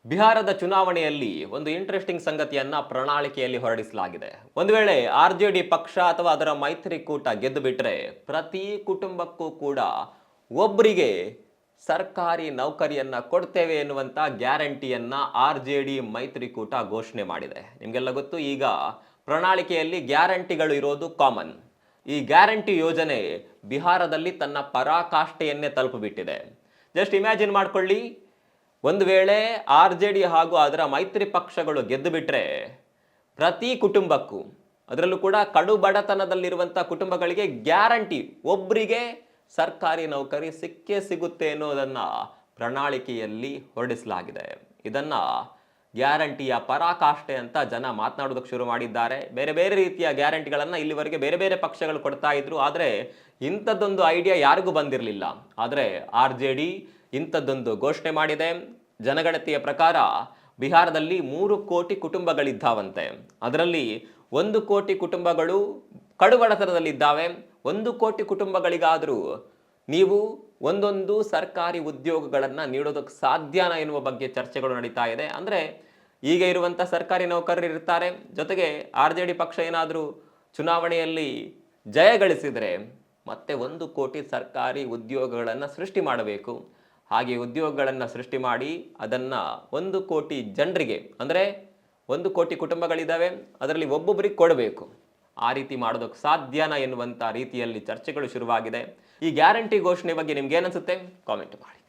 ಬಿಹಾರದ ಚುನಾವಣೆಯಲ್ಲಿ ಒಂದು ಇಂಟ್ರೆಸ್ಟಿಂಗ್ ಸಂಗತಿಯನ್ನ ಪ್ರಣಾಳಿಕೆಯಲ್ಲಿ ಹೊರಡಿಸಲಾಗಿದೆ. ಒಂದು ವೇಳೆ ಆರ್‌ಜೆಡಿ ಪಕ್ಷ ಅಥವಾ ಅದರ ಮೈತ್ರಿಕೂಟ ಗೆದ್ದು ಬಿಟ್ರೆ ಪ್ರತಿ ಕುಟುಂಬಕ್ಕೂ ಕೂಡ ಒಬ್ಬರಿಗೆ ಸರ್ಕಾರಿ ನೌಕರಿಯನ್ನ ಕೊಡ್ತೇವೆ ಎನ್ನುವಂತ ಗ್ಯಾರಂಟಿಯನ್ನ ಆರ್‌ಜೆಡಿ ಮೈತ್ರಿಕೂಟ ಘೋಷಣೆ ಮಾಡಿದೆ. ನಿಮಗೆಲ್ಲ ಗೊತ್ತು, ಈಗ ಪ್ರಣಾಳಿಕೆಯಲ್ಲಿ ಗ್ಯಾರಂಟಿಗಳು ಇರೋದು ಕಾಮನ್. ಈ ಗ್ಯಾರಂಟಿ ಯೋಜನೆ ಬಿಹಾರದಲ್ಲಿ ತನ್ನ ಪರಾಕಾಷ್ಠೆಯನ್ನೇ ತಲುಪಿಬಿಟ್ಟಿದೆ. ಜಸ್ಟ್ ಇಮ್ಯಾಜಿನ್ ಮಾಡ್ಕೊಳ್ಳಿ, ಒಂದು ವೇಳೆ ಆರ್‌ಜೆಡಿ ಹಾಗೂ ಅದರ ಮೈತ್ರಿ ಪಕ್ಷಗಳು ಗೆದ್ದು ಬಿಟ್ರೆ ಪ್ರತಿ ಕುಟುಂಬಕ್ಕೂ, ಅದರಲ್ಲೂ ಕೂಡ ಕಡು ಬಡತನದಲ್ಲಿರುವಂಥ ಕುಟುಂಬಗಳಿಗೆ ಗ್ಯಾರಂಟಿ ಒಬ್ಬರಿಗೆ ಸರ್ಕಾರಿ ನೌಕರಿ ಸಿಕ್ಕೇ ಸಿಗುತ್ತೆ ಅನ್ನೋದನ್ನ ಪ್ರಣಾಳಿಕೆಯಲ್ಲಿ ಹೊರಡಿಸಲಾಗಿದೆ. ಇದನ್ನ ಗ್ಯಾರಂಟಿಯ ಪರಾಕಾಷ್ಠೆ ಅಂತ ಜನ ಮಾತನಾಡೋದಕ್ಕೆ ಶುರು ಮಾಡಿದ್ದಾರೆ. ಬೇರೆ ಬೇರೆ ರೀತಿಯ ಗ್ಯಾರಂಟಿಗಳನ್ನು ಇಲ್ಲಿವರೆಗೆ ಬೇರೆ ಬೇರೆ ಪಕ್ಷಗಳು ಕೊಡ್ತಾ ಇದ್ರು. ಆದರೆ ಇಂಥದ್ದೊಂದು ಐಡಿಯಾ ಯಾರಿಗೂ ಬಂದಿರಲಿಲ್ಲ. ಆದರೆ ಆರ್‌ಜೆಡಿ ಇಂಥದ್ದೊಂದು ಘೋಷಣೆ ಮಾಡಿದೆ. ಜನಗಣತಿಯ ಪ್ರಕಾರ ಬಿಹಾರದಲ್ಲಿ 3 ಕೋಟಿ ಕುಟುಂಬಗಳಿದ್ದಾವಂತೆ. ಅದರಲ್ಲಿ 1 ಕೋಟಿ ಕುಟುಂಬಗಳು ಕಡುಬಡತನದಲ್ಲಿದ್ದಾವೆ. 1 ಕೋಟಿ ಕುಟುಂಬಗಳಿಗಾದರೂ ನೀವು ಒಂದೊಂದು ಸರ್ಕಾರಿ ಉದ್ಯೋಗಗಳನ್ನು ನೀಡೋದಕ್ಕೆ ಸಾಧ್ಯನಾ ಎನ್ನುವ ಬಗ್ಗೆ ಚರ್ಚೆಗಳು ನಡೀತಾ ಇದೆ. ಅಂದರೆ ಈಗ ಇರುವಂಥ ಸರ್ಕಾರಿ ನೌಕರರು ಇರ್ತಾರೆ, ಜೊತೆಗೆ ಆರ್‌ಜೆಡಿ ಪಕ್ಷ ಏನಾದರೂ ಚುನಾವಣೆಯಲ್ಲಿ ಜಯ ಗಳಿಸಿದರೆ ಮತ್ತೆ 1 ಕೋಟಿ ಸರ್ಕಾರಿ ಉದ್ಯೋಗಗಳನ್ನು ಸೃಷ್ಟಿ ಮಾಡಬೇಕು. ಹಾಗೆ ಉದ್ಯೋಗಗಳನ್ನು ಸೃಷ್ಟಿ ಮಾಡಿ ಅದನ್ನು 1 ಕೋಟಿ ಜನರಿಗೆ, ಅಂದರೆ 1 ಕೋಟಿ ಕುಟುಂಬಗಳಿದ್ದಾವೆ, ಅದರಲ್ಲಿ ಒಬ್ಬೊಬ್ಬರಿಗೆ ಕೊಡಬೇಕು. ಆ ರೀತಿ ಮಾಡೋದಕ್ಕೆ ಸಾಧ್ಯನಾ ಎನ್ನುವಂಥ ರೀತಿಯಲ್ಲಿ ಚರ್ಚೆಗಳು ಶುರುವಾಗಿದೆ. ಈ ಗ್ಯಾರಂಟಿ ಘೋಷಣೆ ಬಗ್ಗೆ ನಿಮ್ಗೆ ಏನನ್ಸುತ್ತೆ? ಕಾಮೆಂಟ್ ಮಾಡಿ.